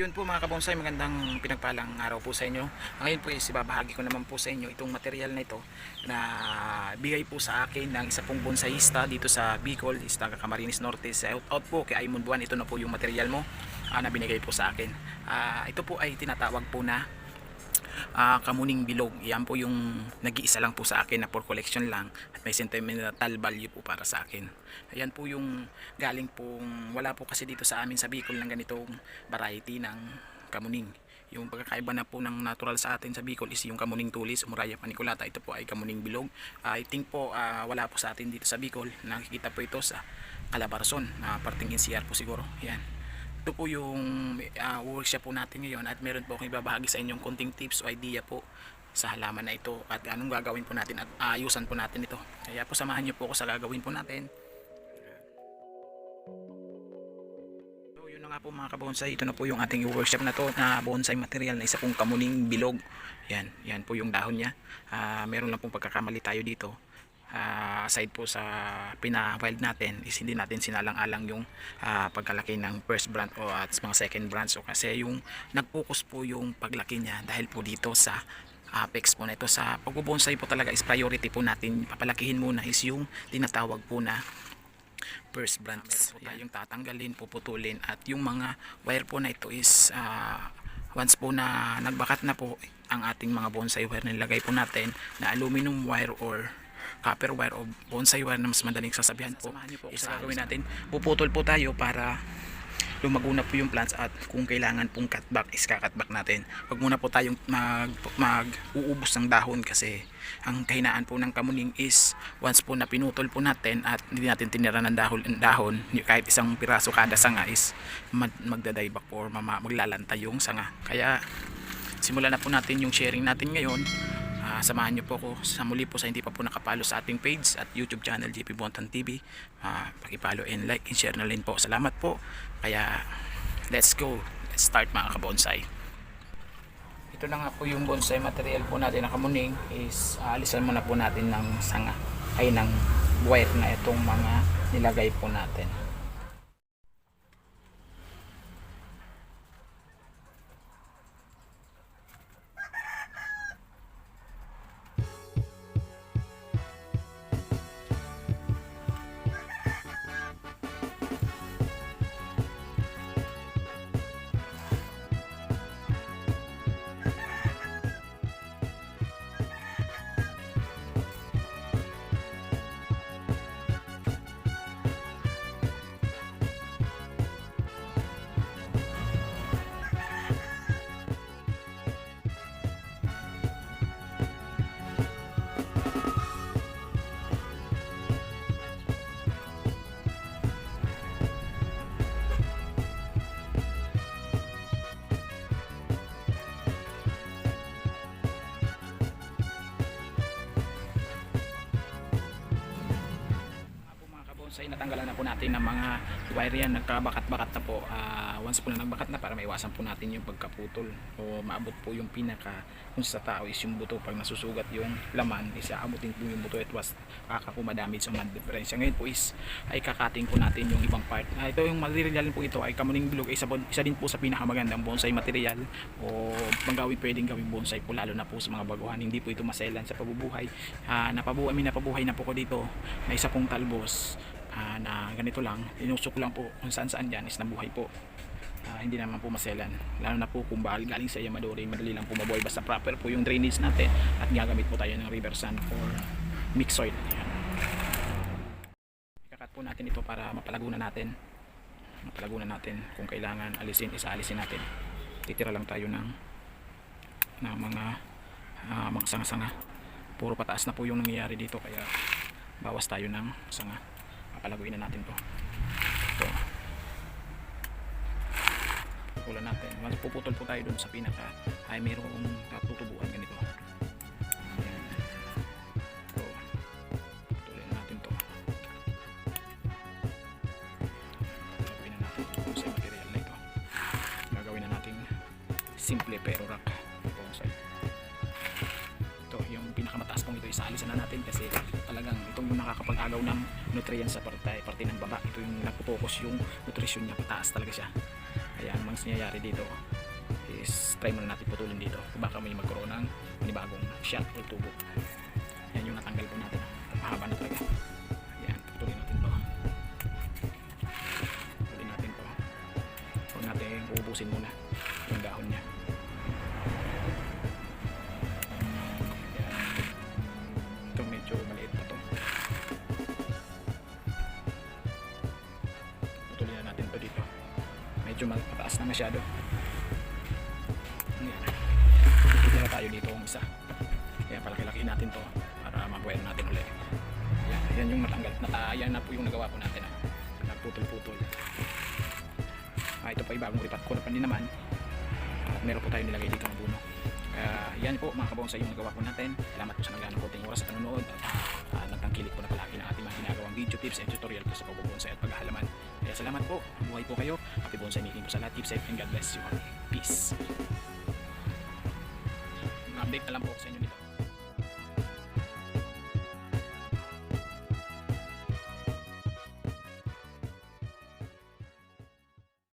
Yun po mga kabonsay, magandang pinagpalang araw po sa inyo. Ngayon po is ibabahagi ko naman po sa inyo itong material na ito na bigay po sa akin ng isa pong bonsaiista dito sa Bicol, is taga Camarines Norte. Shout out po kay Aimon Buwan, ito na po yung material mo na binigay po sa akin. Ito po ay tinatawag po na kamuning bilog. Yan po yung nag-iisa lang po sa akin na for collection lang at may sentimental value po para sa akin. Ayan po yung galing pong, wala po kasi dito sa amin sa Bicol ng ganitong variety ng kamuning. Yung pagkakaiba na po ng natural sa atin sa Bicol is yung kamuning tulis, Muraya paniculata. Ito po ay kamuning bilog. I think po wala po sa atin dito sa Bicol. Nakikita po ito sa Calabarzon, parting NCR po siguro. Yan. Ito po yung workshop po natin ngayon at meron po akong ibabahagi sa inyong konting tips o idea po sa halaman na ito at anong gagawin po natin at ayusan po natin ito. Kaya po samahan niyo po ako sa gagawin po natin. So yun na nga po mga kabonsai, ito na po yung ating workshop na to na bonsai material na isa pong kamuning bilog. Yan po yung dahon niya. Meron lang pong pagkakamali tayo dito. Aside po sa pina-wild natin is hindi natin sinalang-alang yung pagkalaki ng first branch o at mga second branch. So kasi yung nag-focus po yung paglaki niya dahil po dito sa apex po na ito. Sa pagbubonsai po talaga is priority po natin, papalakihin muna is yung tinatawag po na first branch. Yung tatanggalin, puputulin at yung mga wire po na ito is once po na nagbakat na po ang ating mga bonsai wire, nilagay po natin na aluminum wire or copper wire o bonsai wire na mas madaling sasabihan po. Isa gawin natin, puputol po tayo para lumago na po yung plants at kung kailangan pong cutback is kakatback natin. Huwag muna po tayong mag-uubos ng dahon kasi ang kahinaan po ng kamuning is once po na pinutol po natin at hindi natin tinira ng dahon kahit isang piraso kada sanga is magdadayback po or maglalanta yung sanga. Kaya simulan na po natin yung sharing natin ngayon. Samahan nyo po ako sa muli po sa hindi pa po nakapalo sa ating page at YouTube channel JP Bontan TV. Pakipalo and like and share na rin po. Salamat po. Kaya let's go. Let's start mga kabonsai. Ito na nga po yung bonsai material po natin na kamuning is alisan muna po natin ng sanga ay ng wire na itong mga nilagay po natin. So natanggalan na po natin ng mga wire yan, nagkabakat-bakat na po. Once po na nagbakat na, para maiwasan po natin yung pagkaputol o maabot po yung pinaka kung sa tao is yung buto. Pag nasusugat yung laman is aabutin po yung buto at was kakapumadamage sa mga diferensya. Ngayon po is ay kakating po natin yung ibang part. Ito yung material po, ito ay kamuning bilog, isa din po sa pinakamagandang bonsai material o pwedeng gawing bonsai po, lalo na po sa mga baguhan. Hindi po ito maselan sa pabubuhay. Napabuhay na po ko dito na isa pong talbos na ganito lang, inusok lang po kung saan dyan is nabuhay po. Hindi naman po maselan, lalo na po kung galing sa Yamadori, madali lang po mabuhay basta proper po yung drainage natin at gagamit po tayo ng river sand or mixed soil. Ikakat po natin ito para mapalago na natin kung kailangan alisin natin. Titira lang tayo ng mga sanga-sanga. Puro pataas na po yung nangyayari dito kaya bawas tayo ng sanga. Papalaguin na natin to. Ito. Pupulan natin. Once puputol po tayo dun sa pinaka ay mayroong tutubuan ganito. Ayan. Ito. Putulin natin to. Gagawin na natin sa material na ito. Gagawin na natin simple pero rock bonsai. Ito yung pinakamataas pong ito, isaalisan na natin kasi talagang itong yung nakakapag-agaw ng nutrients sa parte ng baba. Ito yung nagpo-focus yung nutrition niya, pataas talaga siya. Kaya ang mas nangyayari dito is try muna natin putulin dito. Baka may magkaroon ng panibagong shot o tubo. Yan yung natanggal po natin. Mahaba na talaga. Yan, putulin natin to. Putulin natin to. Huwag natin uubusin muna yung dahon niya. Yan. Ito medyo maliit pa to. Putulin na natin to dito. Medyo mataas na masyado. Yan. Dito na tayo dito ang isa. Kaya palaki-lakiin natin to para mabuhay natin ulit. Yan, yan yung matanggal. Yan na po yung nagawa po natin. Nagputol-putol. Ito pa ibagong ripat ko din naman. At meron po tayo nilagay dito ng buno. Kaya yan po mga kabonsay yung nagawa po natin. Salamat po sa naglaan ng konting oras sa panonood. At nagtangkilik po na palagi ng ating mga ginagawang video tips and tutorial po sa pagbubonsay at paghahalaman. Kaya salamat po. Buhay po kayo. Happy bonsai making po sa lahat. Keep safe and God bless you all. Peace. Update na lang po sa inyo nito.